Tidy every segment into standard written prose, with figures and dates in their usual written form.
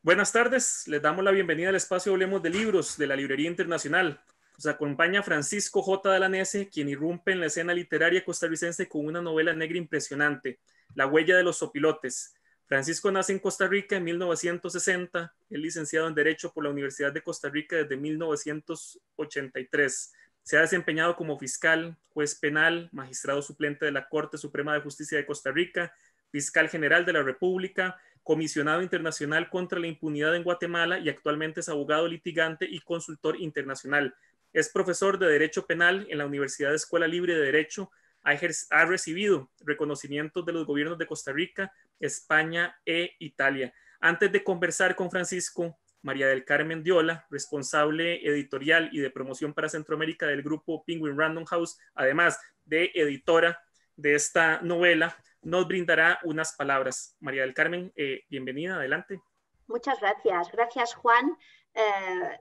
Buenas tardes, les damos la bienvenida al espacio Hablemos de Libros de la Librería Internacional. Nos acompaña Francisco J. Dalanese, quien irrumpe en la escena literaria costarricense con una novela negra impresionante, La huella de los zopilotes. Francisco nace en Costa Rica en 1960, es licenciado en Derecho por la Universidad de Costa Rica desde 1983. Se ha desempeñado como fiscal, juez penal, magistrado suplente de la Corte Suprema de Justicia de Costa Rica, fiscal general de la República, comisionado internacional contra la impunidad en Guatemala y actualmente es abogado litigante y consultor internacional. Es profesor de Derecho Penal en la Universidad Escuela Libre de Derecho. Ha recibido reconocimientos de los gobiernos de Costa Rica, España e Italia. Antes de conversar con Francisco, María del Carmen Diola, responsable editorial y de promoción para Centroamérica del grupo Penguin Random House, además de editora de esta novela, nos brindará unas palabras. María del Carmen, bienvenida, adelante. Muchas gracias. Gracias, Juan.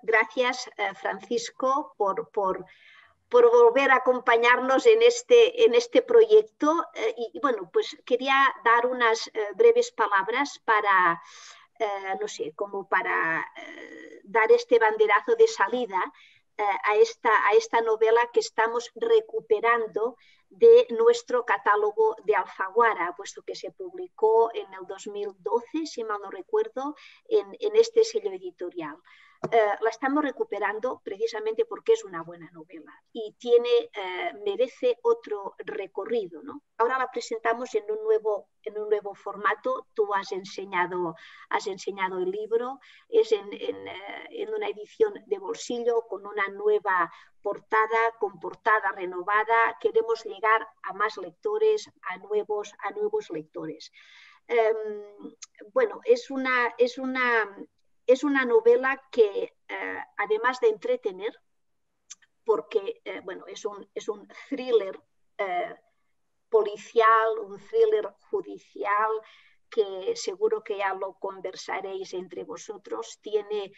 Gracias, Francisco, por volver a acompañarnos en este proyecto. Y bueno, pues quería dar unas breves palabras para, no sé, como para dar este banderazo de salida a esta novela que estamos recuperando de nuestro catálogo de Alfaguara, puesto que se publicó en el 2012, si mal no recuerdo, en este sello editorial. La estamos recuperando precisamente porque es una buena novela y merece otro recorrido, ¿no? Ahora la presentamos en un nuevo formato. Tú has enseñado el libro, es en una edición de bolsillo con una nueva portada, con portada renovada. Queremos llegar a más lectores, a nuevos lectores. Bueno, es una novela que, además de entretener, porque bueno, es un thriller policial, un thriller judicial, que seguro que ya lo conversaréis entre vosotros, tiene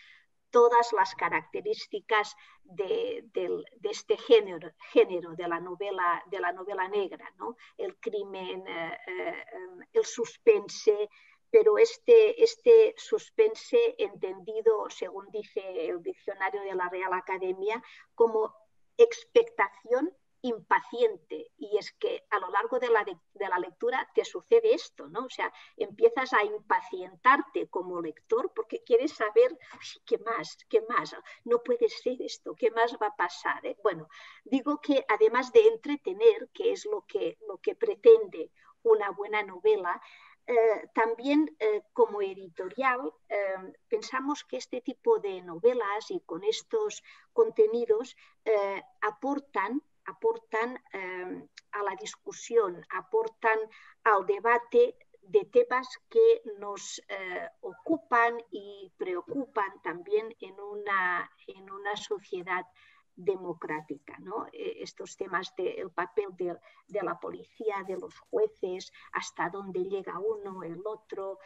todas las características de este género de la novela negra, ¿no? El crimen, el suspense, pero este suspense entendido, según dice el diccionario de la Real Academia, como expectación impaciente. Y es que a lo largo de la lectura te sucede esto, ¿no? O sea, empiezas a impacientarte como lector porque quieres saber qué más, no puede ser esto, qué más va a pasar, ¿eh? Bueno, digo que además de entretener, que es lo que pretende una buena novela, también como editorial pensamos que este tipo de novelas y con estos contenidos aportan a la discusión, aportan al debate de temas que nos ocupan y preocupan también en una sociedad democrática, ¿no? Estos temas del papel de la policía, de los jueces, hasta dónde llega uno, el otro,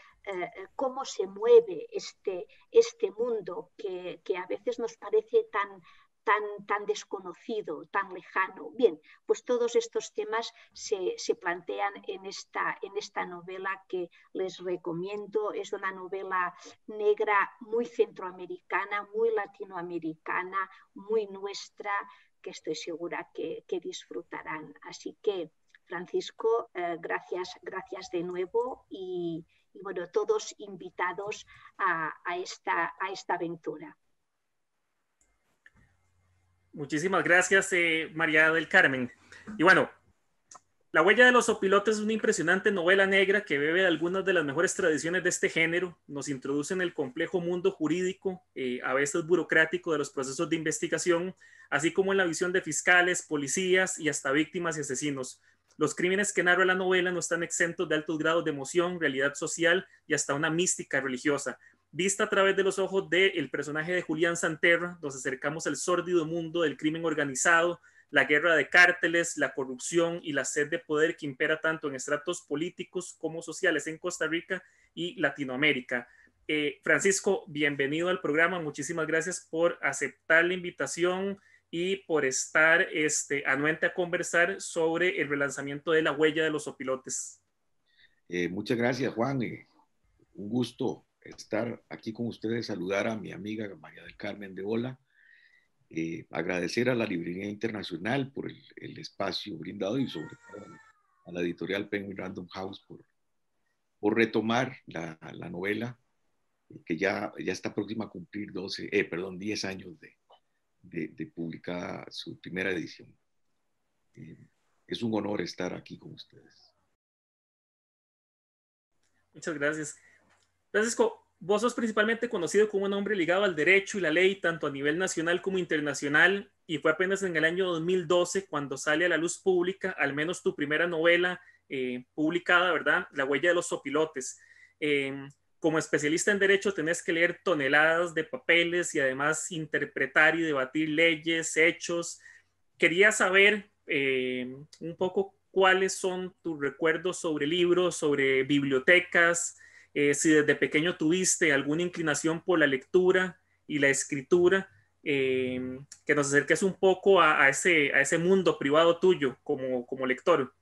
cómo se mueve este mundo que a veces nos parece tan desconocido, tan lejano. Bien, pues todos estos temas se plantean en esta novela que les recomiendo. Es una novela negra muy centroamericana, muy latinoamericana, muy nuestra, que estoy segura que disfrutarán. Así que, Francisco, gracias de nuevo y bueno, todos invitados a esta aventura. Muchísimas gracias, María del Carmen. Y bueno, La huella de los zopilotes es una impresionante novela negra que bebe de algunas de las mejores tradiciones de este género. Nos introduce en el complejo mundo jurídico, a veces burocrático, de los procesos de investigación, así como en la visión de fiscales, policías y hasta víctimas y asesinos. Los crímenes que narra la novela no están exentos de altos grados de emoción, realidad social y hasta una mística religiosa. Vista a través de los ojos del personaje de Julián Santerra, nos acercamos al sórdido mundo del crimen organizado, la guerra de cárteles, la corrupción y la sed de poder que impera tanto en estratos políticos como sociales en Costa Rica y Latinoamérica. Francisco, bienvenido al programa. Muchísimas gracias por aceptar la invitación y por estar anuente a conversar sobre el relanzamiento de La huella de los zopilotes. Muchas gracias, Juan. Un gusto estar aquí con ustedes, saludar a mi amiga María del Carmen de Ola, agradecer a la Librería Internacional por el espacio brindado y sobre todo a la editorial Penguin Random House por retomar la novela que ya está próxima a cumplir 10 años de publicada su primera edición. Es un honor estar aquí con ustedes. Muchas gracias. Francisco, vos sos principalmente conocido como un hombre ligado al derecho y la ley, tanto a nivel nacional como internacional, y fue apenas en el año 2012 cuando sale a la luz pública, al menos tu primera novela publicada, ¿verdad? La huella de los zopilotes. Como especialista en derecho tenés que leer toneladas de papeles y además interpretar y debatir leyes, hechos. Quería saber un poco cuáles son tus recuerdos sobre libros, sobre bibliotecas, si desde pequeño tuviste alguna inclinación por la lectura y la escritura, que nos acerques un poco a ese mundo privado tuyo como lector.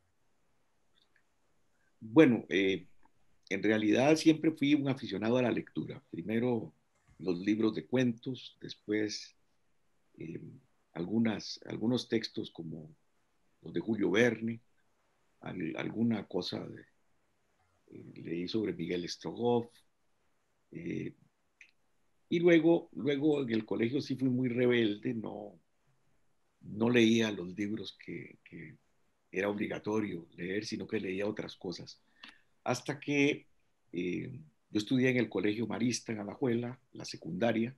Bueno, en realidad siempre fui un aficionado a la lectura. Primero los libros de cuentos, después eh, algunos textos como los de Julio Verne, alguna cosa leí sobre Miguel Strogoff, eh, y luego en el colegio sí fui muy rebelde, no leía los libros que era obligatorio leer, sino que leía otras cosas. Hasta que yo estudié en el Colegio Marista en Alajuela, la secundaria,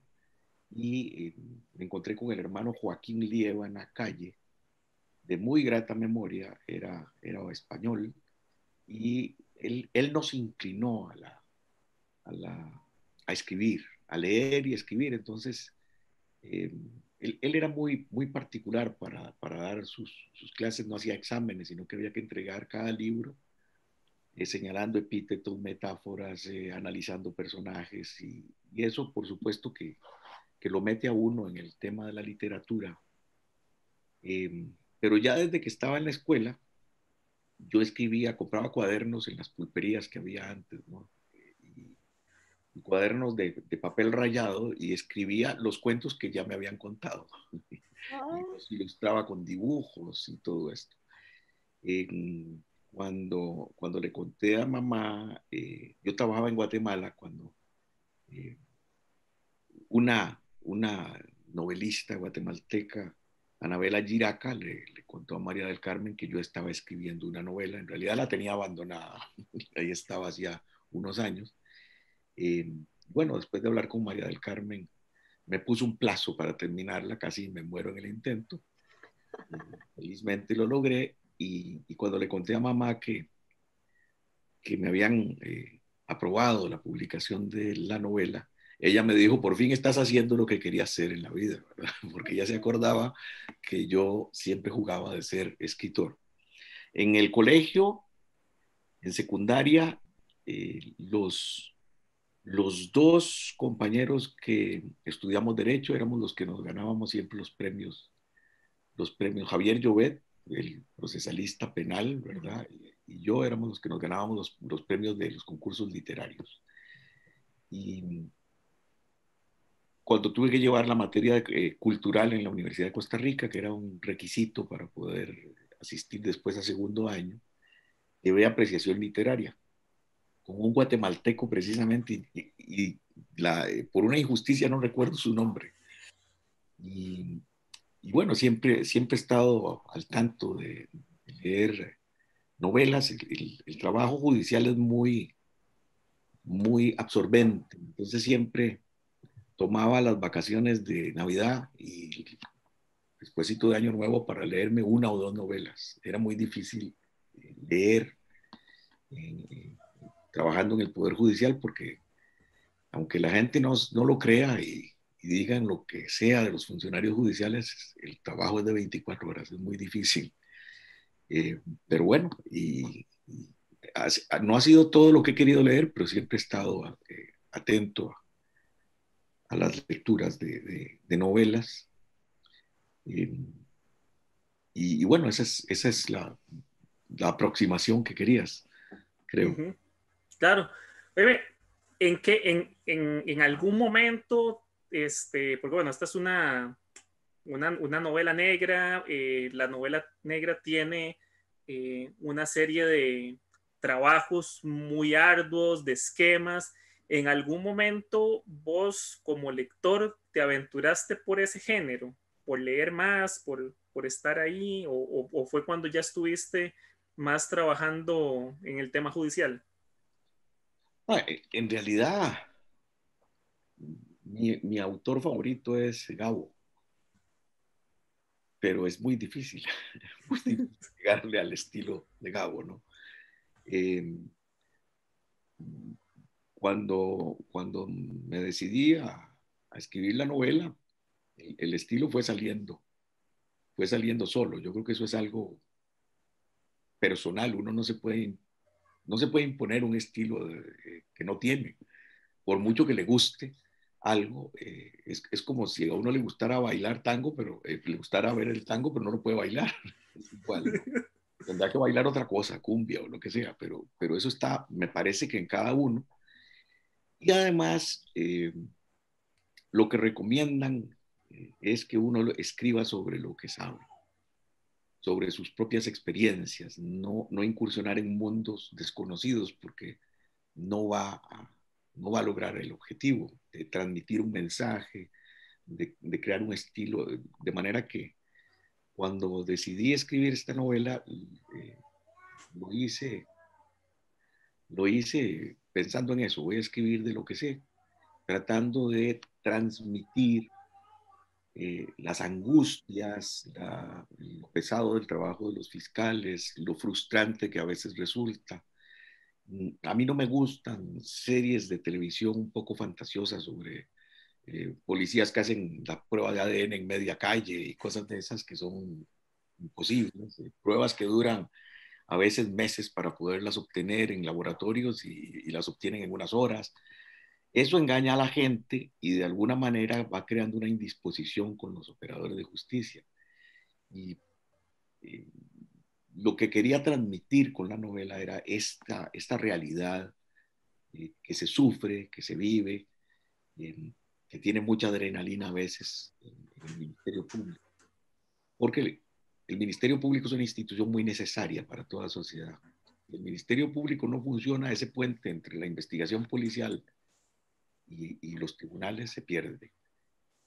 y me encontré con el hermano Joaquín Lieva en la calle, de muy grata memoria, era español, y él nos inclinó a escribir, a leer y escribir. Entonces, eh, él era muy particular para dar sus clases, no hacía exámenes, sino que había que entregar cada libro, señalando epítetos, metáforas, analizando personajes, y eso por supuesto que lo mete a uno en el tema de la literatura. Pero ya desde que estaba en la escuela, yo escribía, compraba cuadernos en las pulperías que había antes, ¿no? Y cuadernos de papel rayado, y escribía los cuentos que ya me habían contado. Y los ilustraba con dibujos y todo esto. Cuando le conté a mamá, yo trabajaba en Guatemala cuando eh, una novelista guatemalteca, Anabela Giraca, le contó a María del Carmen que yo estaba escribiendo una novela. En realidad la tenía abandonada, ahí estaba hacía unos años. Eh, bueno, después de hablar con María del Carmen, me puso un plazo para terminarla, casi me muero en el intento. Felizmente lo logré, y cuando le conté a mamá que me habían aprobado la publicación de la novela, ella me dijo: por fin estás haciendo lo que quería hacer en la vida, ¿verdad? Porque ella se acordaba que yo siempre jugaba de ser escritor. En el colegio, en secundaria, los dos compañeros que estudiamos Derecho éramos los que nos ganábamos siempre los premios. Javier Llobet, el procesalista penal, ¿verdad? Y yo éramos los que nos ganábamos los premios de los concursos literarios. Y cuando tuve que llevar la materia cultural en la Universidad de Costa Rica, que era un requisito para poder asistir después a segundo año, llevé apreciación literaria con un guatemalteco precisamente, por una injusticia no recuerdo su nombre. Y bueno, siempre he estado al tanto de leer novelas. El trabajo judicial es muy absorbente, entonces siempre tomaba las vacaciones de Navidad y despuésito de Año Nuevo para leerme una o dos novelas. Era muy difícil leer trabajando en el Poder Judicial, porque aunque la gente no lo crea y digan lo que sea de los funcionarios judiciales, el trabajo es de 24 horas, es muy difícil. Pero bueno, no ha sido todo lo que he querido leer, pero siempre he estado atento a las lecturas de novelas. Y bueno, esa es la aproximación que querías, creo. Claro. Oye, en algún momento, porque bueno, esta es una novela negra, la novela negra tiene una serie de trabajos muy arduos, de esquemas. ¿En algún momento vos como lector te aventuraste por ese género, por leer más, por estar ahí, o fue cuando ya estuviste más trabajando en el tema judicial? En realidad, mi autor favorito es Gabo, pero es muy difícil, muy difícil llegarle al estilo de Gabo, ¿no? Eh, cuando me decidí a escribir la novela, el estilo fue saliendo solo. Yo creo que eso es algo personal. Uno no se puede imponer un estilo que no tiene. Por mucho que le guste algo, es como si a uno le gustara bailar tango, pero le gustara ver el tango, pero no lo puede bailar. Es igual, ¿no? Tendrá que bailar otra cosa, cumbia o lo que sea, pero eso está, me parece que en cada uno. Y además, lo que recomiendan es que uno escriba sobre lo que sabe, sobre sus propias experiencias, no incursionar en mundos desconocidos porque no va no va a lograr el objetivo de transmitir un mensaje, de crear un estilo, de manera que cuando decidí escribir esta novela, lo hice, lo hice pensando en eso, voy a escribir de lo que sé, tratando de transmitir las angustias, lo pesado del trabajo de los fiscales, lo frustrante que a veces resulta. A mí no me gustan series de televisión un poco fantasiosas sobre policías que hacen la prueba de ADN en media calle y cosas de esas que son imposibles, pruebas que duran a veces meses para poderlas obtener en laboratorios y las obtienen en unas horas. Eso engaña a la gente y de alguna manera va creando una indisposición con los operadores de justicia. Y eh, lo que quería transmitir con la novela era esta realidad que se sufre, que se vive, que tiene mucha adrenalina a veces en el Ministerio Público. Porque el Ministerio Público es una institución muy necesaria para toda sociedad. Si el Ministerio Público no funciona, ese puente entre la investigación policial y los tribunales se pierde.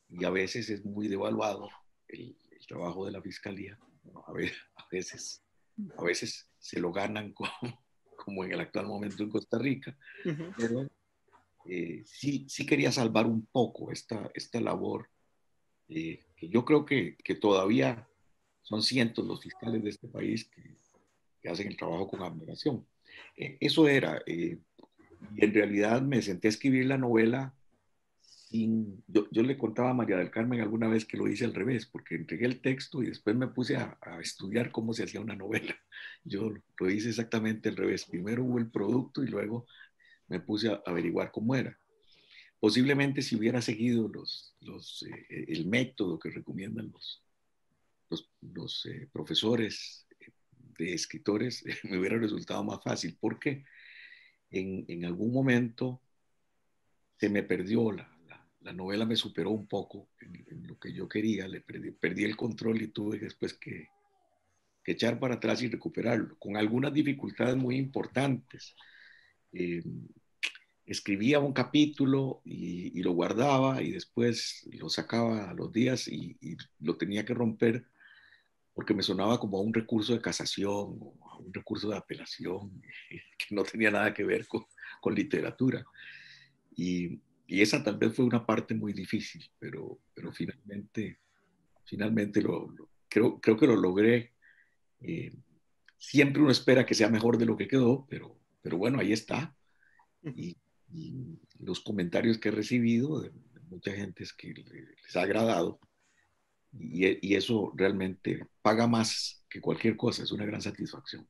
Y a veces es muy devaluado el trabajo de la fiscalía. Bueno, a veces se lo ganan como en el actual momento en Costa Rica, pero sí quería salvar un poco esta labor, que yo creo que todavía son cientos los fiscales de este país que hacen el trabajo con abnegación. Eso era, y en realidad me senté a escribir la novela yo le contaba a María del Carmen alguna vez que lo hice al revés, porque entregué el texto y después me puse a estudiar cómo se hacía una novela. Yo lo hice exactamente al revés. Primero hubo el producto y luego me puse a averiguar cómo era. Posiblemente si hubiera seguido el método que recomiendan los profesores de escritores, me hubiera resultado más fácil, porque en algún momento se me perdió la novela, me superó un poco en lo que yo quería, perdí el control y tuve después que echar para atrás y recuperarlo, con algunas dificultades muy importantes. Eh, Escribía un capítulo y lo guardaba y después lo sacaba a los días y lo tenía que romper porque me sonaba como a un recurso de casación o a un recurso de apelación que no tenía nada que ver con literatura. Y esa tal vez fue una parte muy difícil, pero finalmente creo que lo logré. Eh, Siempre uno espera que sea mejor de lo que quedó, pero bueno, ahí está. Y los comentarios que he recibido de mucha gente es que les ha agradado. Y eso realmente paga más que cualquier cosa, es una gran satisfacción.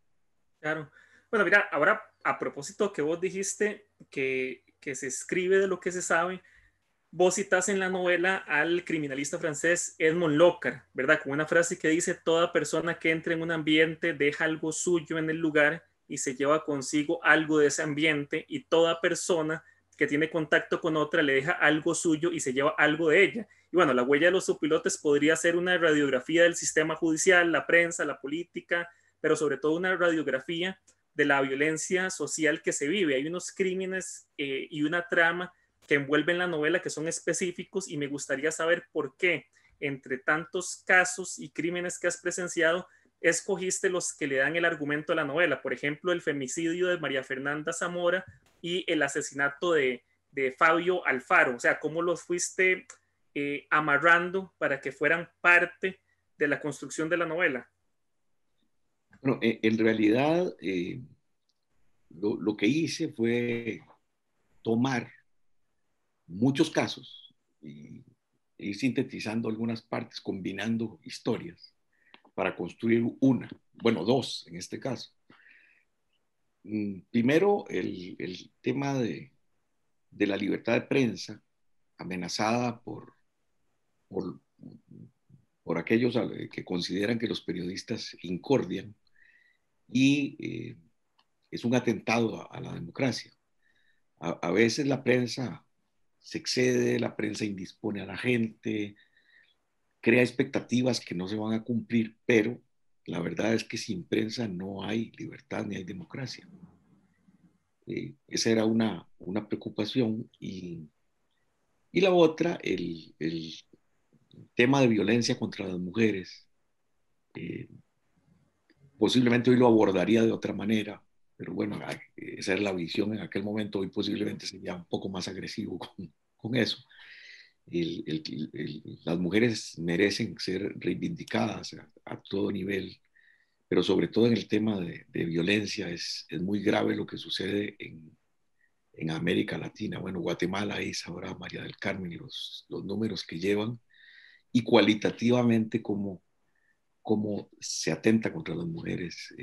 Claro. Bueno, mira, ahora a propósito que vos dijiste que se escribe de lo que se sabe, vos citas en la novela al criminalista francés Edmond Locard, ¿verdad? Con una frase que dice: toda persona que entra en un ambiente deja algo suyo en el lugar y se lleva consigo algo de ese ambiente, y toda persona que tiene contacto con otra, le deja algo suyo y se lleva algo de ella. Y bueno, la huella de los opilotes podría ser una radiografía del sistema judicial, la prensa, la política, pero sobre todo una radiografía de la violencia social que se vive. Hay unos crímenes y una trama que envuelven la novela que son específicos y me gustaría saber por qué, entre tantos casos y crímenes que has presenciado, escogiste los que le dan el argumento a la novela. Por ejemplo, el femicidio de María Fernanda Zamora y el asesinato de Fabio Alfaro. O sea, cómo los fuiste amarrando para que fueran parte de la construcción de la novela. Bueno, en realidad lo que hice fue tomar muchos casos y ir sintetizando algunas partes, combinando historias para construir una, bueno, dos en este caso. Primero, el tema de la libertad de prensa amenazada por aquellos que consideran que los periodistas incordian y es un atentado a la democracia. A veces la prensa se excede, la prensa indispone a la gente, crea expectativas que no se van a cumplir, pero la verdad es que sin prensa no hay libertad ni hay democracia. Esa era una preocupación y la otra, el tema de violencia contra las mujeres. Posiblemente hoy lo abordaría de otra manera, pero bueno, esa era la visión en aquel momento. Hoy posiblemente sería un poco más agresivo con eso. Las mujeres merecen ser reivindicadas a todo nivel, pero sobre todo en el tema de violencia es muy grave lo que sucede en América Latina. Bueno, Guatemala, ahí sabrá María del Carmen los números que llevan y cualitativamente cómo se atenta contra las mujeres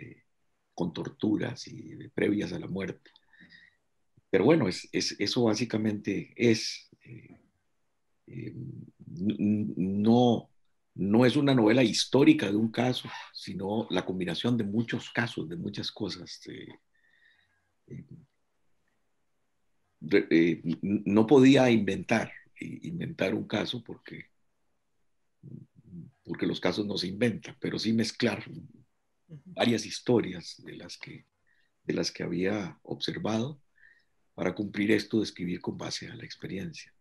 con torturas y previas a la muerte. Pero bueno, eso básicamente es... no es una novela histórica de un caso, sino la combinación de muchos casos, de muchas cosas. No podía inventar un caso porque los casos no se inventan, pero sí mezclar varias historias de las que había observado para cumplir esto de escribir con base a la experiencia.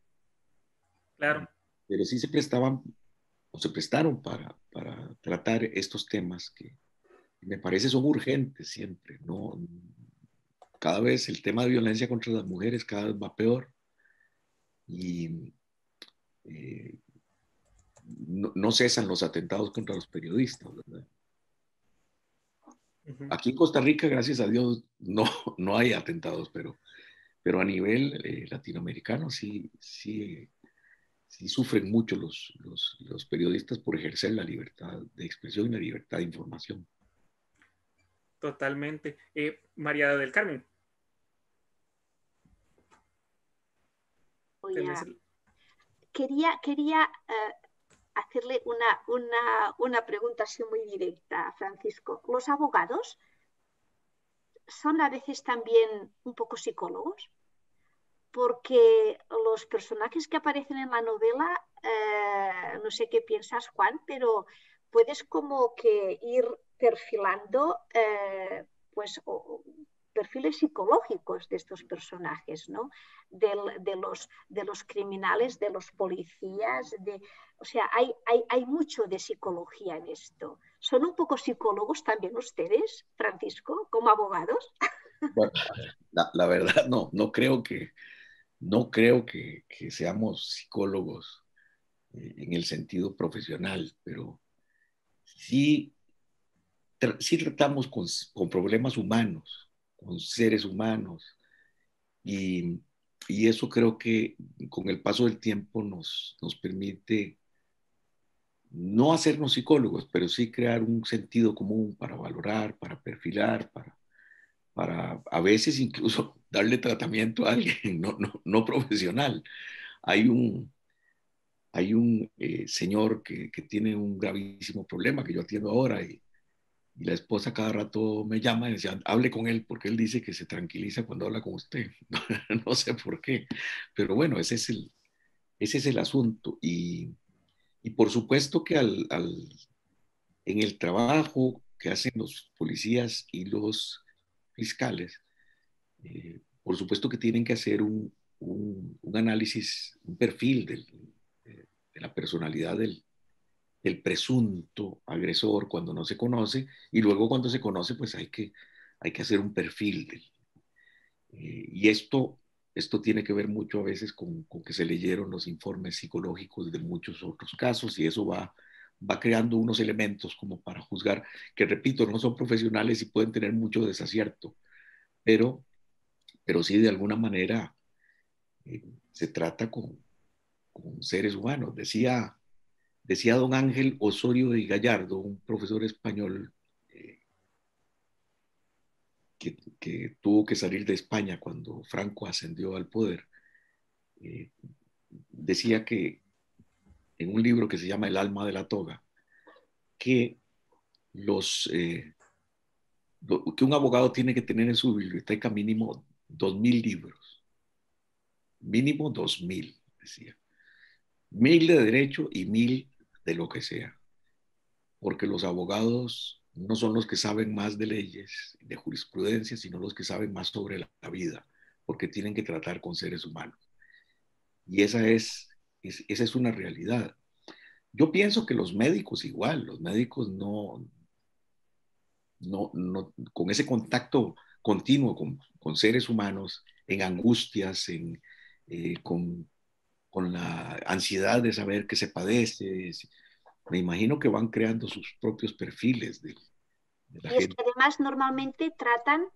Claro. Pero sí se prestaban o se prestaron para tratar estos temas que me parece son urgentes siempre, ¿no? Cada vez el tema de violencia contra las mujeres cada vez va peor y no cesan los atentados contra los periodistas, ¿verdad? Aquí en Costa Rica, gracias a Dios, no hay atentados, pero a nivel latinoamericano sí sufren mucho los periodistas por ejercer la libertad de expresión y la libertad de información. Totalmente. María del Carmen. Quería hacerle una pregunta así muy directa, Francisco. ¿Los abogados son a veces también un poco psicólogos? Porque los personajes que aparecen en la novela, no sé qué piensas, Juan, pero puedes como que ir perfilando pues perfiles psicológicos de estos personajes, ¿no? De los criminales, de los policías, o sea, hay mucho de psicología en esto. ¿Son un poco psicólogos también ustedes, Francisco, como abogados? Bueno, la verdad no creo que seamos psicólogos en el sentido profesional, pero sí tratamos con problemas humanos, con seres humanos, y eso creo que con el paso del tiempo nos permite no hacernos psicólogos, pero sí crear un sentido común para valorar, para perfilar, para a veces incluso darle tratamiento a alguien no profesional. Hay un señor que tiene un gravísimo problema que yo atiendo ahora y Y la esposa cada rato me llama y decía, hable con él porque él dice que se tranquiliza cuando habla con usted. No sé por qué, pero bueno, ese es el asunto. Y por supuesto que en el trabajo que hacen los policías y los fiscales, por supuesto que tienen que hacer un análisis, un perfil de la personalidad del presunto agresor cuando no se conoce, y luego cuando se conoce, pues hay que hacer un perfil y esto tiene que ver mucho a veces con que se leyeron los informes psicológicos de muchos otros casos y eso va creando unos elementos como para juzgar, que repito, no son profesionales y pueden tener mucho desacierto, pero, pero sí de alguna manera se trata con seres humanos. Decía don Ángel Osorio de Gallardo, un profesor español que tuvo que salir de España cuando Franco ascendió al poder, eh, decía que en un libro que se llama El alma de la toga, que, los, que un abogado tiene que tener en su biblioteca mínimo 2.000 libros, mínimo 2.000, decía. 1.000 de derecho y 1.000 de lo que sea, porque los abogados no son los que saben más de leyes, de jurisprudencia, sino los que saben más sobre la vida, porque tienen que tratar con seres humanos. Y esa es una realidad. Yo pienso que los médicos igual, los médicos no con ese contacto continuo con seres humanos, en angustias, con la ansiedad de saber qué se padece, me imagino que van creando sus propios perfiles de la Y es gente. que además normalmente tratan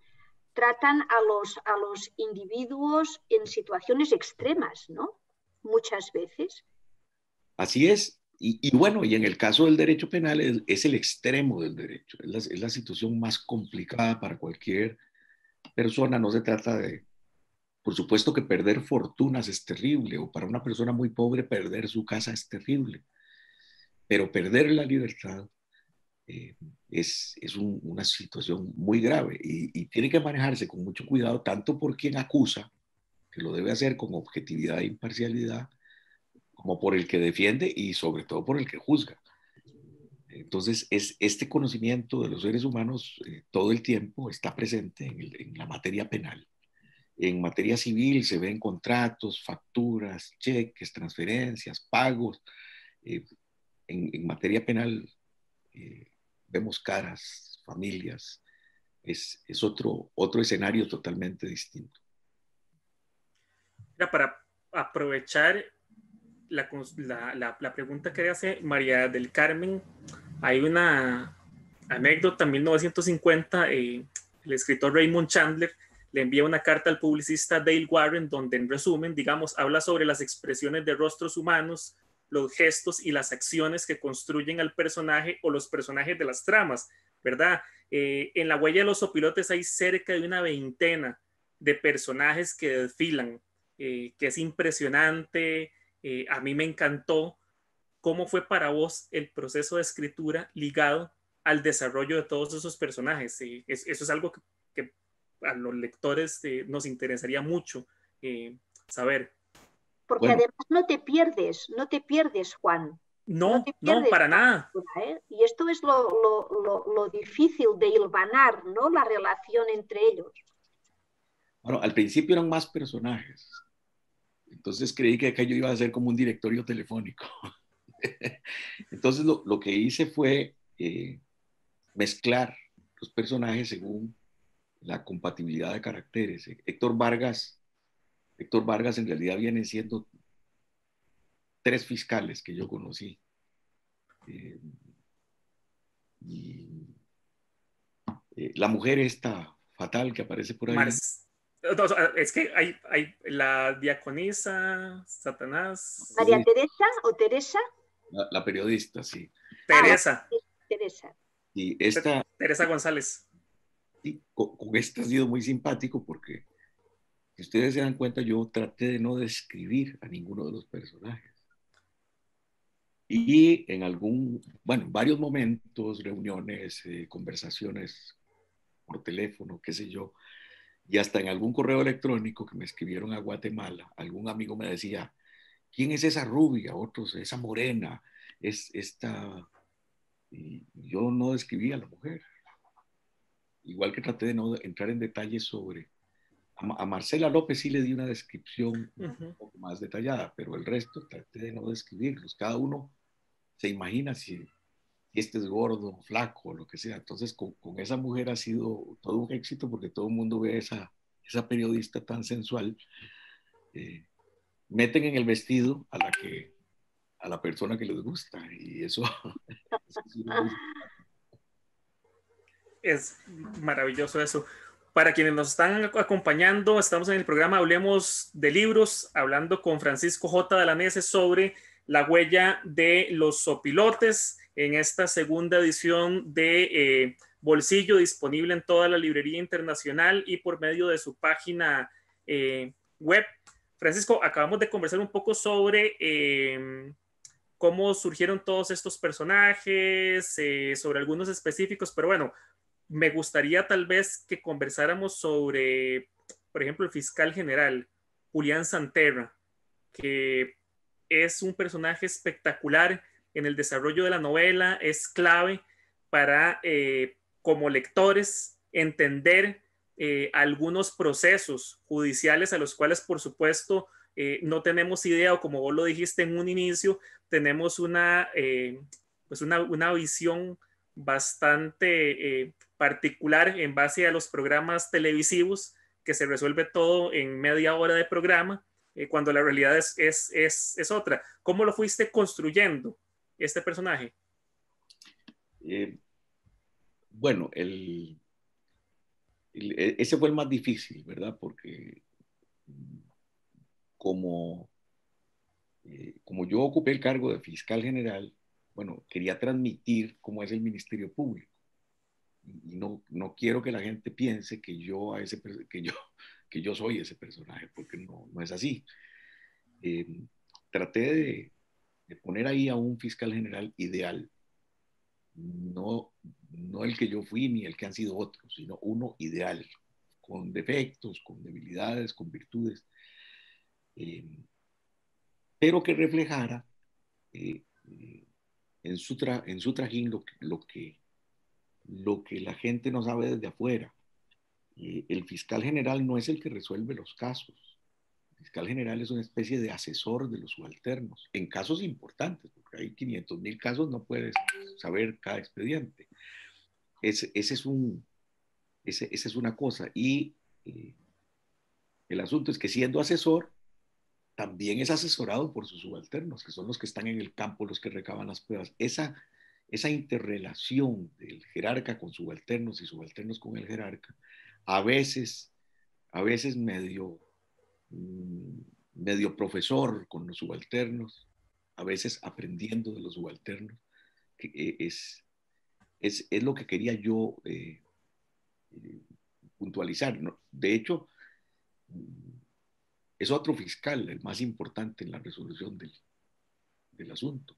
a los individuos en situaciones extremas, ¿no? Muchas veces. Así es. Y bueno, y en el caso del derecho penal es el extremo del derecho, es la situación más complicada para cualquier persona. No se trata de, por supuesto que perder fortunas es terrible, o para una persona muy pobre perder su casa es terrible, pero perder la libertad es una situación muy grave y tiene que manejarse con mucho cuidado, tanto por quien acusa, que lo debe hacer con objetividad e imparcialidad, como por el que defiende y sobre todo por el que juzga. Entonces, este conocimiento de los seres humanos todo el tiempo está presente en la materia penal. En materia civil se ven contratos, facturas, cheques, transferencias, pagos. Eh, en materia penal eh, vemos caras, familias. Es otro escenario totalmente distinto. Para aprovechar la pregunta que hace María del Carmen, hay una anécdota. En 1950, el escritor Raymond Chandler le envía una carta al publicista Dale Warren donde, en resumen, digamos, habla sobre las expresiones de rostros humanos, los gestos y las acciones que construyen al personaje o los personajes de las tramas, ¿verdad? En La huella de los opilotes hay cerca de una veintena de personajes que desfilan, que es impresionante. A mí me encantó. ¿Cómo fue para vos el proceso de escritura ligado al desarrollo de todos esos personajes? Eso es algo que a los lectores nos interesaría mucho saber. Porque Bueno, además no te pierdes, Juan. No No, te no, pierdes para la nada. lectura, ¿eh? Y esto es lo difícil de hilvanar, ¿no? La relación entre ellos. bueno, al principio eran más personajes. Entonces creí que aquello iba a ser como un directorio telefónico. Entonces lo que hice fue mezclar los personajes según la compatibilidad de caracteres. Héctor Vargas en realidad vienen siendo 3 fiscales que yo conocí. Eh, y la mujer esta fatal que aparece por ahí, Mars. Es que hay la diaconisa, Satanás, María Teresa o Teresa. la periodista, sí. Eh, Teresa, Teresa. y esta, Teresa González. sí, con esta ha sido muy simpático porque, si ustedes se dan cuenta, yo traté de no describir a ninguno de los personajes. Y en varios momentos, reuniones, conversaciones por teléfono, qué sé yo, y hasta en algún correo electrónico que me escribieron a Guatemala, algún amigo me decía, ¿quién es esa rubia? Otros, esa morena, es esta... Y yo no describía a la mujer. Igual que traté de no entrar en detalles sobre... A Marcela López sí le di una descripción un poco más detallada, pero el resto traté de no describirlos. Cada uno se imagina si este es gordo, flaco, lo que sea. Entonces, con esa mujer ha sido todo un éxito porque todo el mundo ve esa periodista tan sensual. Meten en el vestido a la persona que les gusta y eso es maravilloso eso. Para quienes nos están acompañando, estamos en el programa Hablemos de Libros, hablando con Francisco J. Dalanese sobre la huella de los zopilotes en esta segunda edición de Bolsillo, disponible en toda la librería internacional y por medio de su página web. Francisco, acabamos de conversar un poco sobre cómo surgieron todos estos personajes, sobre algunos específicos, pero bueno, me gustaría tal vez que conversáramos sobre, por ejemplo, el fiscal general, Julián Santerra, que es un personaje espectacular en el desarrollo de la novela, es clave para, como lectores, entender algunos procesos judiciales a los cuales, por supuesto, no tenemos idea, o como vos lo dijiste en un inicio, tenemos una visión bastante particular en base a los programas televisivos, que se resuelve todo en media hora de programa, cuando la realidad es otra. ¿Cómo lo fuiste construyendo este personaje? Bueno, ese fue el más difícil, ¿verdad? Porque como yo ocupé el cargo de fiscal general, bueno, quería transmitir cómo es el Ministerio Público. Y no quiero que la gente piense que yo soy ese personaje, porque no es así. Traté de poner ahí a un fiscal general ideal, no el que yo fui ni el que han sido otros, sino uno ideal, con defectos, con debilidades, con virtudes, pero que reflejara en su trajín lo que la gente no sabe desde afuera. El fiscal general no es el que resuelve los casos. El fiscal general es una especie de asesor de los subalternos, en casos importantes, porque hay 500,000 casos, no puedes saber cada expediente. Esa es una cosa. Y el asunto es que siendo asesor, también es asesorado por sus subalternos, que son los que están en el campo, los que recaban las pruebas. Esa interrelación del jerarca con subalternos y subalternos con el jerarca, a veces medio profesor con los subalternos, a veces aprendiendo de los subalternos, que es lo que quería yo puntualizar, ¿no? De hecho, es otro fiscal el más importante en la resolución del asunto.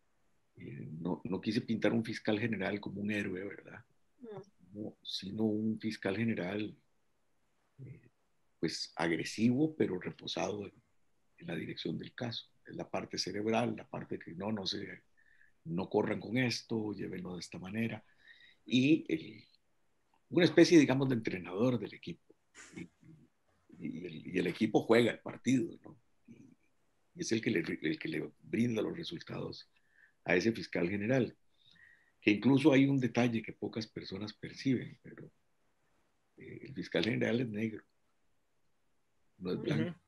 No quise pintar un fiscal general como un héroe, ¿verdad? Sino un fiscal general pues agresivo, pero reposado en la dirección del caso. Es la parte cerebral, la parte que no corran con esto, llévenlo de esta manera. Y una especie, digamos, de entrenador del equipo. Y el equipo juega el partido, ¿no? Y es el que le brinda los resultados a ese fiscal general. Que incluso hay un detalle que pocas personas perciben, pero el fiscal general es negro, no es blanco.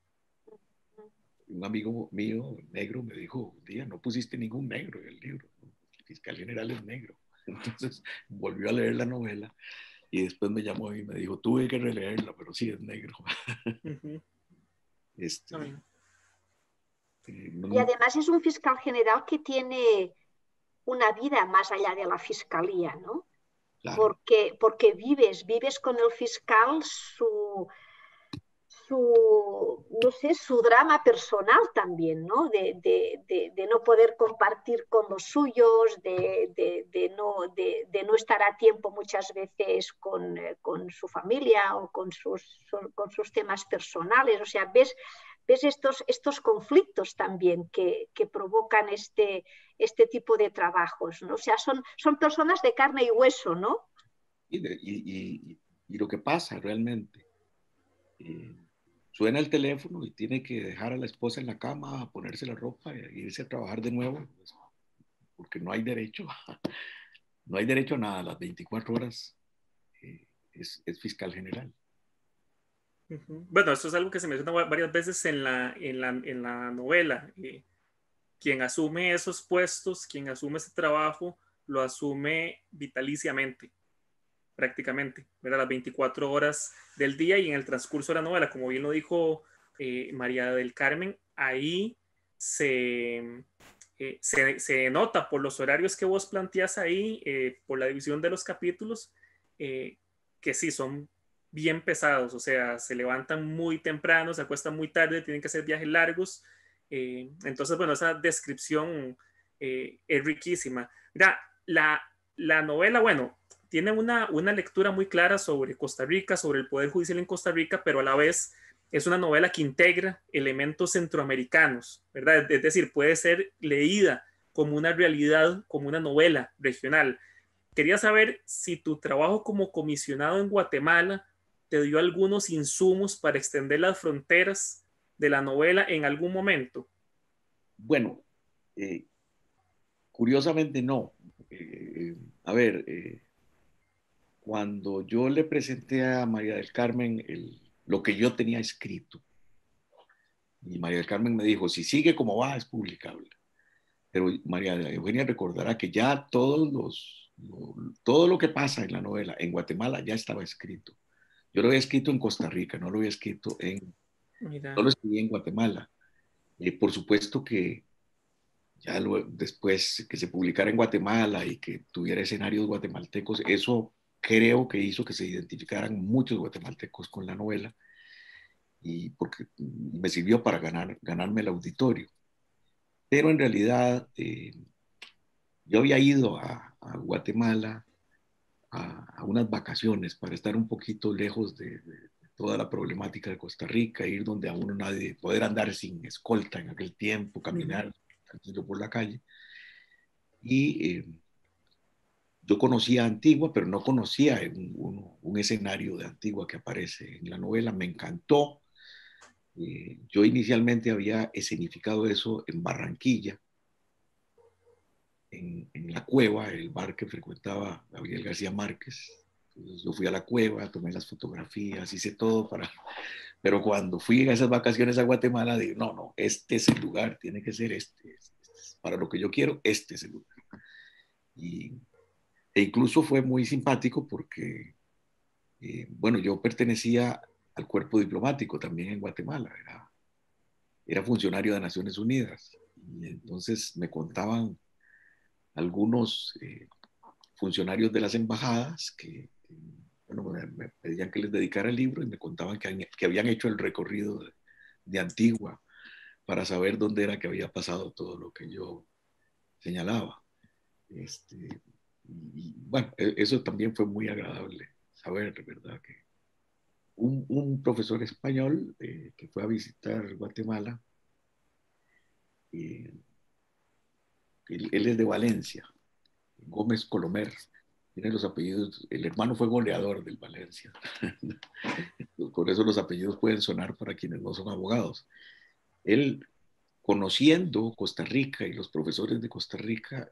Un amigo mío negro me dijo un día, no pusiste ningún negro en el libro, ¿no? El fiscal general es negro. Entonces volvió a leer la novela y después me llamó y me dijo, tuve que releerla, pero sí es negro. Y además es un fiscal general que tiene una vida más allá de la fiscalía, ¿no? Claro. Porque vives con el fiscal su no sé, su drama personal también, ¿no? De no poder compartir con los suyos, de no estar a tiempo muchas veces con su familia o con sus temas personales. O sea, ves estos conflictos también que provocan este tipo de trabajos, ¿no? O sea, son personas de carne y hueso, ¿no? Y lo que pasa realmente, suena el teléfono y tiene que dejar a la esposa en la cama, ponerse la ropa e irse a trabajar de nuevo, pues, porque no hay derecho, no hay derecho a nada, las 24 horas es fiscal general. Bueno, esto es algo que se menciona varias veces en la novela. Quien asume esos puestos, quien asume ese trabajo, lo asume vitaliciamente, prácticamente, ¿verdad? Las 24 horas del día y en el transcurso de la novela, como bien lo dijo María del Carmen, ahí se nota por los horarios que vos planteas ahí, por la división de los capítulos, que sí, son bien pesados, o sea, se levantan muy temprano, se acuestan muy tarde, tienen que hacer viajes largos. Entonces, bueno, esa descripción es riquísima. Mira, la novela, bueno, tiene una lectura muy clara sobre Costa Rica, sobre el Poder Judicial en Costa Rica, pero a la vez es una novela que integra elementos centroamericanos, ¿verdad? Es decir, puede ser leída como una realidad, como una novela regional. Quería saber si tu trabajo como comisionado en Guatemala te dio algunos insumos para extender las fronteras de la novela en algún momento. Bueno, curiosamente no. A ver, cuando yo le presenté a María del Carmen lo que yo tenía escrito, y María del Carmen me dijo, si sigue como va, es publicable. Pero María Eugenia recordará que ya todo lo que pasa en la novela en Guatemala ya estaba escrito. Yo lo había escrito en Costa Rica, no lo había escrito no lo escribí en Guatemala. Por supuesto que ya después que se publicara en Guatemala y que tuviera escenarios guatemaltecos, eso creo que hizo que se identificaran muchos guatemaltecos con la novela y porque me sirvió para ganarme el auditorio. Pero en realidad yo había ido a Guatemala a unas vacaciones para estar un poquito lejos de toda la problemática de Costa Rica, ir donde a uno nadie, poder andar sin escolta en aquel tiempo, caminar tranquilo por la calle. Y yo conocía Antigua, pero no conocía un escenario de Antigua que aparece en la novela. Me encantó. Yo inicialmente había escenificado eso en Barranquilla, en La Cueva, el bar que frecuentaba Gabriel García Márquez. Entonces yo fui a La Cueva, tomé las fotografías, hice todo para... Pero cuando fui a esas vacaciones a Guatemala, dije, no, este es el lugar, tiene que ser este. Para lo que yo quiero, este es el lugar. E incluso fue muy simpático porque, bueno, yo pertenecía al cuerpo diplomático también en Guatemala, era funcionario de Naciones Unidas. Y entonces me contaban algunos funcionarios de las embajadas bueno, me pedían que les dedicara el libro y me contaban que habían hecho el recorrido de Antigua para saber dónde era que había pasado todo lo que yo señalaba. Y bueno, eso también fue muy agradable saber, ¿verdad? Que un profesor español que fue a visitar Guatemala, él es de Valencia, Gómez Colomer, tiene los apellidos, el hermano fue goleador del Valencia. Por eso los apellidos pueden sonar para quienes no son abogados. Él, conociendo Costa Rica y los profesores de Costa Rica,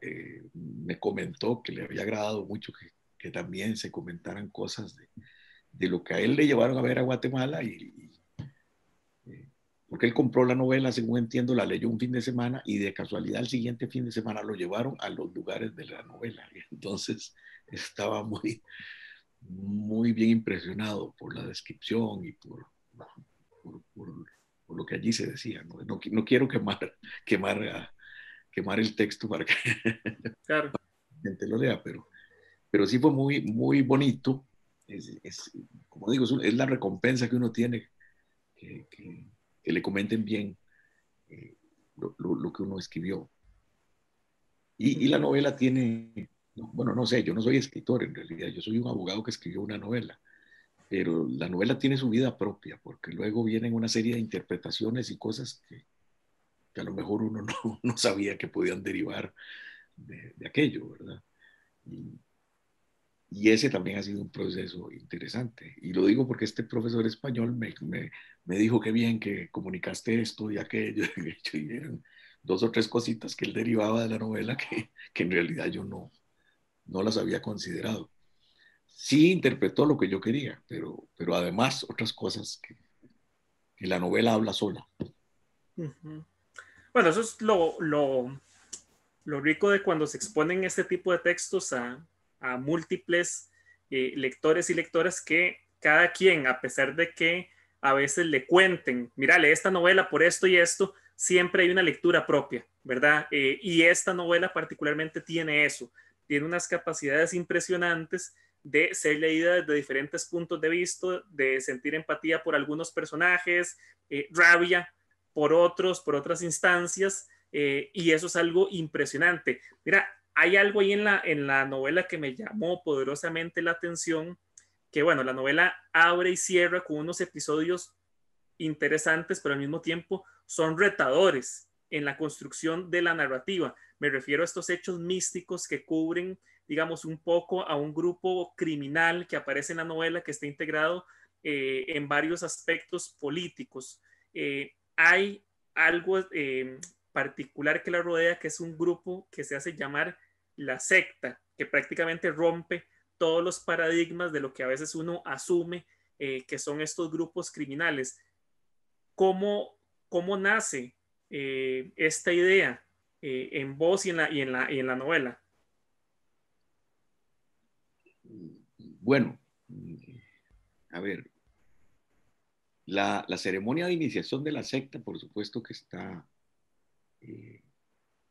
me comentó que le había agradado mucho que también se comentaran cosas de lo que a él le llevaron a ver a Guatemala porque él compró la novela, según entiendo, la leyó un fin de semana y de casualidad el siguiente fin de semana lo llevaron a los lugares de la novela. Entonces estaba muy bien impresionado por la descripción y por lo que allí se decía. No quiero quemar el texto para que Claro. la gente lo lea, pero sí fue muy, muy bonito. Como digo, es la recompensa que uno tiene, que que le comenten bien lo que uno escribió. Y la novela tiene, bueno, no sé, yo no soy escritor en realidad, yo soy un abogado que escribió una novela, pero la novela tiene su vida propia, porque luego vienen una serie de interpretaciones y cosas que a lo mejor uno no sabía que podían derivar de aquello, ¿verdad? Y ese también ha sido un proceso interesante. Y lo digo porque este profesor español me dijo que bien que comunicaste esto y aquello, y eran dos o tres cositas que él derivaba de la novela que en realidad yo no las había considerado. Sí interpretó lo que yo quería, pero además otras cosas que la novela habla sola. Bueno, eso es lo rico de cuando se exponen este tipo de textos a múltiples lectores y lectoras, que cada quien, a pesar de que a veces le cuenten, mira, lee esta novela por esto y esto, siempre hay una lectura propia, ¿verdad? Y esta novela particularmente tiene eso, tiene unas capacidades impresionantes de ser leída desde diferentes puntos de vista, de sentir empatía por algunos personajes, rabia por otros, por otras instancias, y eso es algo impresionante. Mira, hay algo ahí en la novela que me llamó poderosamente la atención, que bueno, la novela abre y cierra con unos episodios interesantes, pero al mismo tiempo son retadores en la construcción de la narrativa. Me refiero a estos hechos místicos que cubren, digamos, un poco a un grupo criminal que aparece en la novela, que está integrado en varios aspectos políticos. Hay algo particular que la rodea, que es un grupo que se hace llamar la secta, que prácticamente rompe todos los paradigmas de lo que a veces uno asume que son estos grupos criminales. ¿Cómo nace esta idea en vos y en la novela? Bueno, a ver, la ceremonia de iniciación de la secta, por supuesto que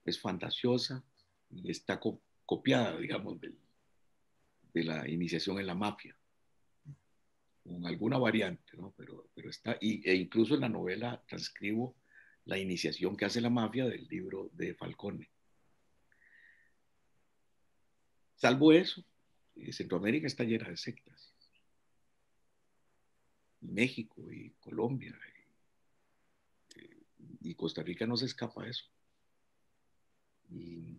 es fantasiosa y está copiada, digamos, de la iniciación en la mafia, con alguna variante, ¿no? Pero está, e incluso en la novela transcribo la iniciación que hace la mafia del libro de Falcone. Salvo eso, Centroamérica está llena de sectas. Y México y Colombia y Costa Rica no se escapa a eso. Y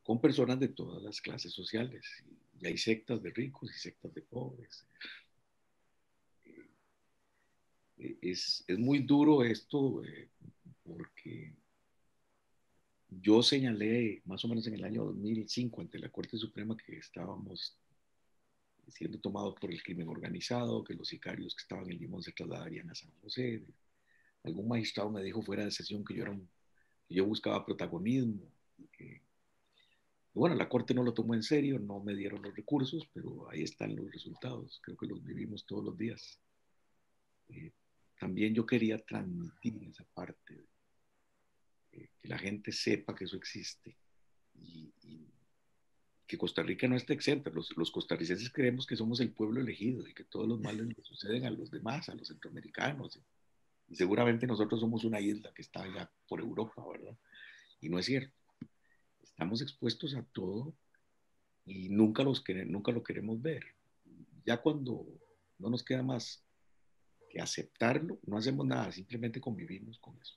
con personas de todas las clases sociales. Y hay sectas de ricos y sectas de pobres. Es muy duro esto porque yo señalé más o menos en el año 2005 ante la Corte Suprema que estábamos siendo tomados por el crimen organizado, que los sicarios que estaban en Limón se trasladarían a San José. Algún magistrado me dijo fuera de sesión que yo buscaba protagonismo. Bueno, la Corte no lo tomó en serio, no me dieron los recursos, pero ahí están los resultados. Creo que los vivimos todos los días. También yo quería transmitir esa parte, que la gente sepa que eso existe y que Costa Rica no está exenta. Los costarricenses creemos que somos el pueblo elegido y que todos los males le suceden a los demás, a los centroamericanos. Y seguramente nosotros somos una isla que está allá por Europa, ¿verdad? Y no es cierto. Estamos expuestos a todo y nunca lo queremos ver. Ya cuando no nos queda más que aceptarlo, no hacemos nada, simplemente convivimos con eso.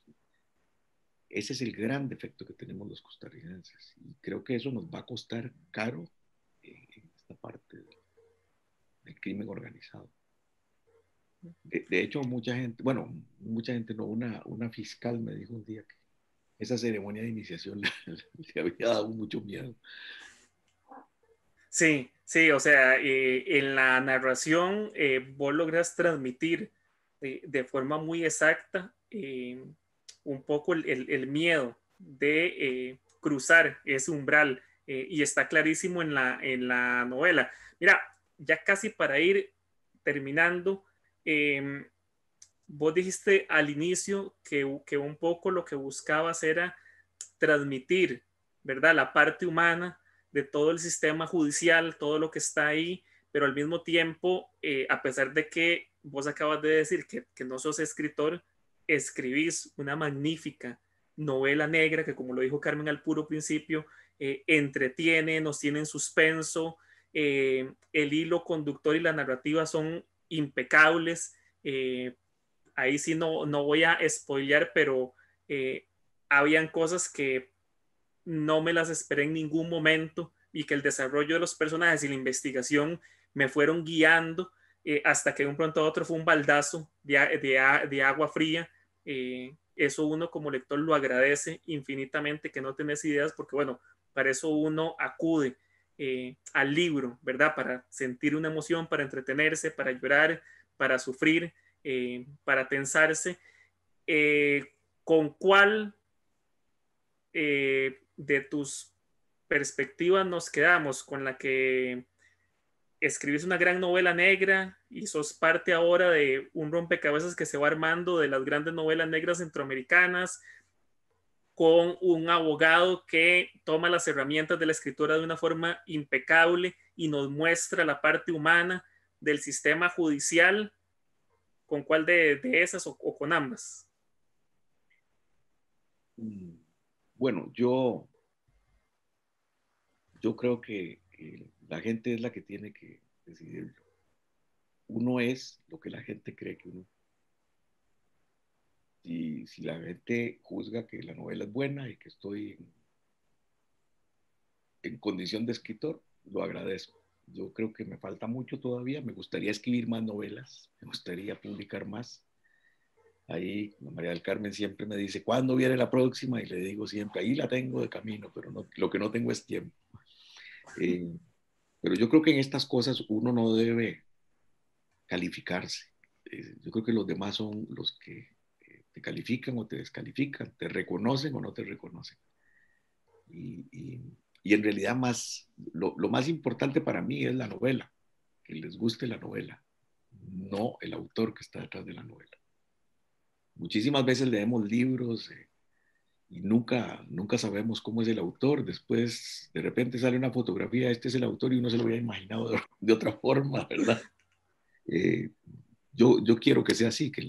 Ese es el gran defecto que tenemos los costarricenses y creo que eso nos va a costar caro en esta parte del crimen organizado. De hecho, mucha gente no, una fiscal me dijo un día que esa ceremonia de iniciación le había dado mucho miedo. Sí, sí, o sea, en la narración vos logras transmitir de forma muy exacta un poco el miedo de cruzar ese umbral y está clarísimo en la novela. Mira, ya casi para ir terminando, vos dijiste al inicio que un poco lo que buscabas era transmitir, ¿verdad? La parte humana de todo el sistema judicial, todo lo que está ahí, pero al mismo tiempo, a pesar de que vos acabas de decir que no sos escritor, escribís una magnífica novela negra que, como lo dijo Carmen al puro principio, entretiene, nos tiene en suspenso, el hilo conductor y la narrativa son impecables. Ahí sí no voy a spoilear, pero habían cosas que no me las esperé en ningún momento y que el desarrollo de los personajes y la investigación me fueron guiando hasta que de un pronto a otro fue un baldazo de agua fría. Eso uno como lector lo agradece infinitamente, que no tenés ideas, porque bueno, para eso uno acude al libro, ¿verdad? Para sentir una emoción, para entretenerse, para llorar, para sufrir, para tensarse. ¿Con cuál de tus perspectivas nos quedamos? ¿Con la que escribís una gran novela negra y sos parte ahora de un rompecabezas que se va armando de las grandes novelas negras centroamericanas, con un abogado que toma las herramientas de la escritura de una forma impecable y nos muestra la parte humana del sistema judicial? ¿Con cuál de esas o con ambas? Bueno, yo creo que la gente es la que tiene que decidirlo. Uno es lo que la gente cree que uno. Si la gente juzga que la novela es buena y que estoy en condición de escritor, lo agradezco. Yo creo que me falta mucho todavía. Me gustaría escribir más novelas, me gustaría publicar más. Ahí María del Carmen siempre me dice, ¿cuándo viene la próxima? Y le digo siempre, ahí la tengo de camino, pero no, lo que no tengo es tiempo. Pero yo creo que en estas cosas uno no debe calificarse. Yo creo que los demás son los que te califican o te descalifican, te reconocen o no te reconocen. Y en realidad lo más importante para mí es la novela, que les guste la novela, no el autor que está detrás de la novela. Muchísimas veces leemos libros y nunca sabemos cómo es el autor. Después, de repente sale una fotografía, este es el autor y uno se lo había imaginado de otra forma, ¿verdad? Yo quiero que sea así, que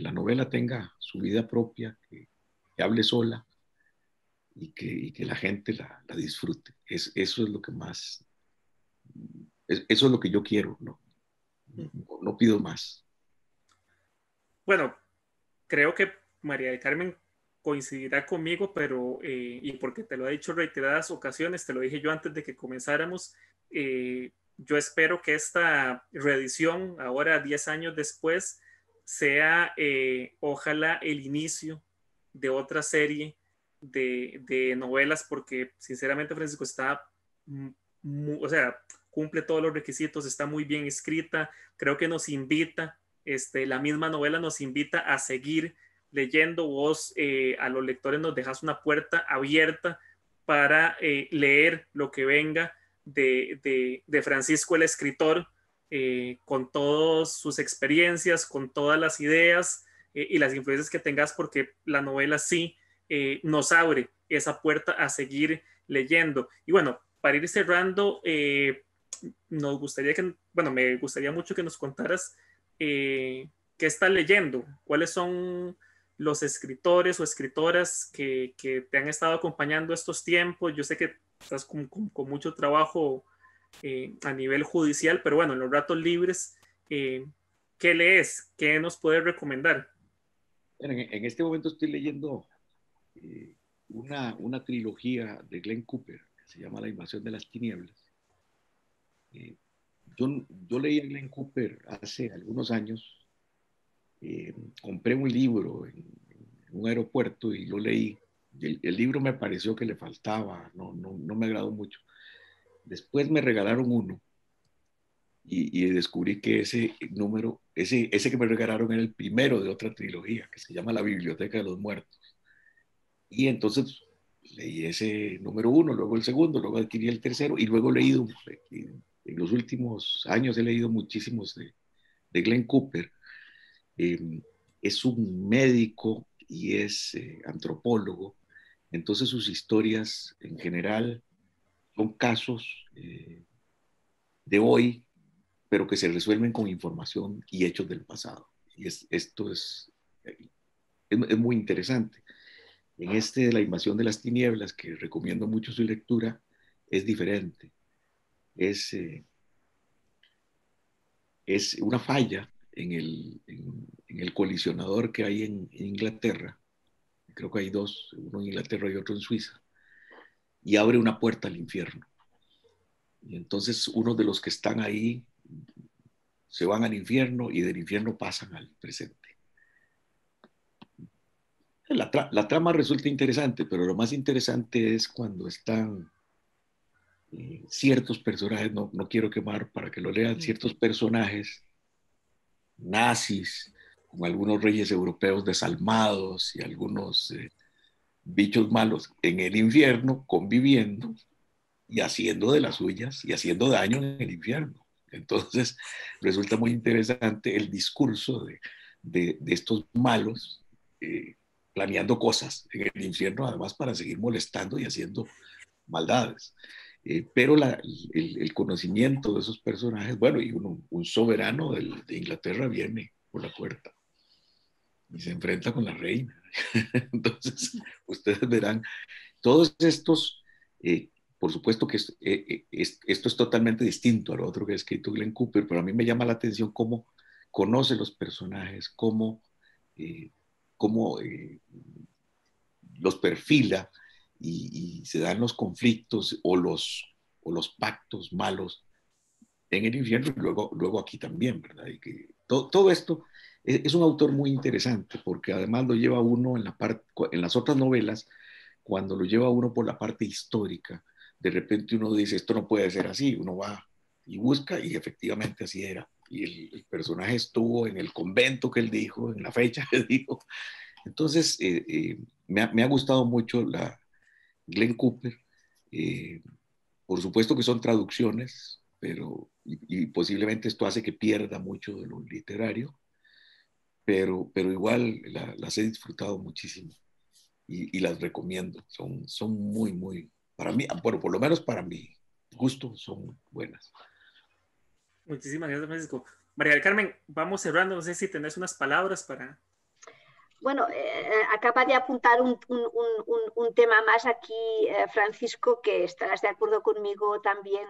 la novela tenga su vida propia, que hable sola y que la gente la disfrute. Eso es lo que más, eso es lo que yo quiero, no pido más. Bueno, creo que María del Carmen coincidirá conmigo, pero, y porque te lo he dicho reiteradas ocasiones, te lo dije yo antes de que comenzáramos, yo espero que esta reedición, ahora 10 años después, sea ojalá el inicio de otra serie de novelas, porque sinceramente Francisco está, o sea, cumple todos los requisitos, está muy bien escrita, creo que nos invita, la misma novela nos invita a seguir leyendo. Vos a los lectores nos dejas una puerta abierta para leer lo que venga de Francisco el escritor, con todas sus experiencias, con todas las ideas y las influencias que tengas, porque la novela sí nos abre esa puerta a seguir leyendo. Y bueno, para ir cerrando, nos gustaría que, bueno, me gustaría mucho que nos contaras qué estás leyendo, cuáles son los escritores o escritoras que te han estado acompañando estos tiempos. Yo sé que estás con mucho trabajo a nivel judicial, pero bueno, en los ratos libres, ¿qué lees? ¿Qué nos puedes recomendar? En este momento estoy leyendo una trilogía de Glenn Cooper que se llama La invasión de las tinieblas. Eh, yo leí a Glenn Cooper hace algunos años. Compré un libro en un aeropuerto y lo leí. El libro me pareció que le faltaba, no me agradó mucho. Después me regalaron uno y descubrí que ese número, ese que me regalaron era el primero de otra trilogía que se llama La Biblioteca de los Muertos. Y entonces leí ese número uno, luego el segundo, luego adquirí el tercero y luego he leído, en los últimos años he leído muchísimos de Glenn Cooper. Es un médico y es antropólogo, entonces sus historias en general son casos de hoy, pero que se resuelven con información y hechos del pasado. Y esto es es muy interesante. En este de La invasión de las tinieblas, que recomiendo mucho su lectura, es diferente. Es una falla en el colisionador que hay en Inglaterra. Creo que hay dos, uno en Inglaterra y otro en Suiza. Y abre una puerta al infierno. Y entonces uno de los que están ahí se van al infierno y del infierno pasan al presente. La trama resulta interesante, pero lo más interesante es cuando están ciertos personajes, no quiero quemar para que lo lean, ciertos personajes nazis, con algunos reyes europeos desalmados y algunos bichos malos en el infierno, conviviendo y haciendo de las suyas y haciendo daño en el infierno. Entonces resulta muy interesante el discurso de estos malos planeando cosas en el infierno, además para seguir molestando y haciendo maldades. Pero el conocimiento de esos personajes, bueno, y un soberano de Inglaterra viene por la puerta y se enfrenta con la reina. Entonces, ustedes verán, todos estos, por supuesto que esto es totalmente distinto a lo otro que ha escrito Glenn Cooper, pero a mí me llama la atención cómo conoce los personajes, cómo los perfila y se dan los conflictos o los pactos malos en el infierno y luego aquí también, ¿verdad? Y que todo esto es un autor muy interesante porque además lo lleva uno en las otras novelas, cuando lo lleva uno por la parte histórica, de repente uno dice, esto no puede ser así, uno va y busca y efectivamente así era. Y el personaje estuvo en el convento que él dijo, en la fecha que dijo. Entonces, me ha gustado mucho Glenn Cooper. Eh, por supuesto que son traducciones, y posiblemente esto hace que pierda mucho de lo literario, pero igual las he disfrutado muchísimo y las recomiendo. Son muy, muy, para mí, bueno, por lo menos para mi gusto, son buenas. Muchísimas gracias, Francisco. María del Carmen, vamos cerrando. No sé si tenés unas palabras para... Bueno, acaba de apuntar un tema más aquí, Francisco, que estarás de acuerdo conmigo también,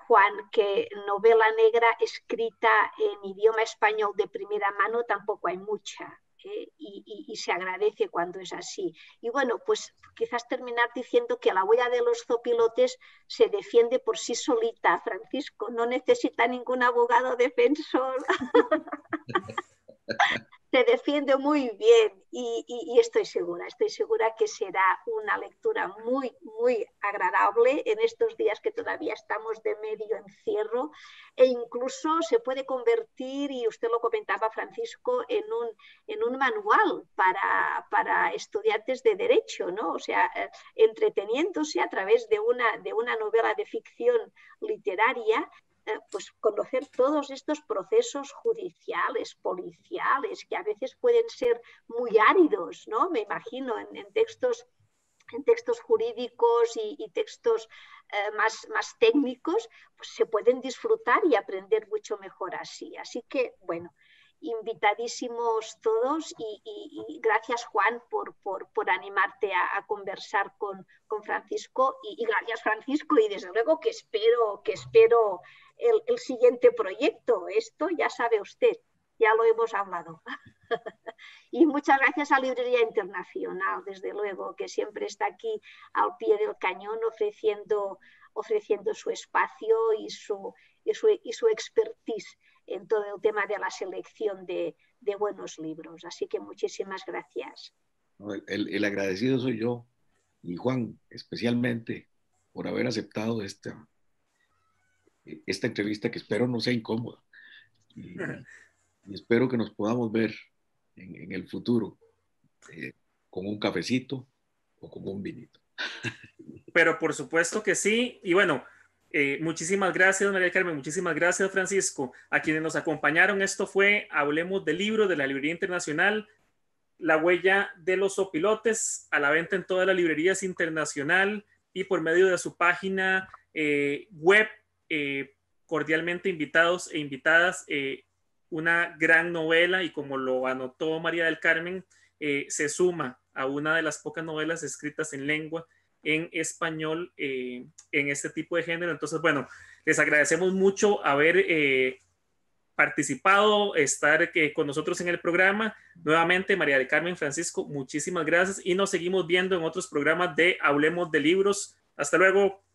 Juan, que novela negra escrita en idioma español de primera mano tampoco hay mucha. Y se agradece cuando es así. Y bueno, pues quizás terminar diciendo que La huella de los zopilotes se defiende por sí solita, Francisco, no necesita ningún abogado defensor. Se defiende muy bien y estoy segura que será una lectura muy, muy agradable en estos días que todavía estamos de medio encierro e incluso se puede convertir, y usted lo comentaba, Francisco, en un manual para estudiantes de derecho, ¿no? O sea, entreteniéndose a través de una novela de ficción literaria, pues conocer todos estos procesos judiciales, policiales, que a veces pueden ser muy áridos, ¿no? Me imagino, en textos jurídicos y textos más técnicos, pues se pueden disfrutar y aprender mucho mejor así. Así que, bueno, invitadísimos todos y gracias, Juan, por animarte a conversar con Francisco y gracias, Francisco, y desde luego que espero el siguiente proyecto. Esto ya sabe usted, ya lo hemos hablado. Y muchas gracias a Librería Internacional, desde luego, que siempre está aquí al pie del cañón ofreciendo su espacio y su expertise en todo el tema de la selección de buenos libros. Así que muchísimas gracias. El agradecido soy yo y Juan, especialmente por haber aceptado esta entrevista que espero no sea incómoda. Y espero que nos podamos ver en el futuro con un cafecito o con un vinito. Pero por supuesto que sí. Y bueno, muchísimas gracias, María Carmen. Muchísimas gracias, Francisco. A quienes nos acompañaron, esto fue Hablemos del Libro de la Librería Internacional, La huella de los zopilotes, a la venta en todas las librerías internacional y por medio de su página web. Cordialmente invitados e invitadas una gran novela y, como lo anotó María del Carmen, se suma a una de las pocas novelas escritas en lengua en español en este tipo de género. Entonces, bueno, les agradecemos mucho haber participado, estar con nosotros en el programa. Nuevamente, María del Carmen, Francisco, muchísimas gracias y nos seguimos viendo en otros programas de Hablemos de Libros. Hasta luego.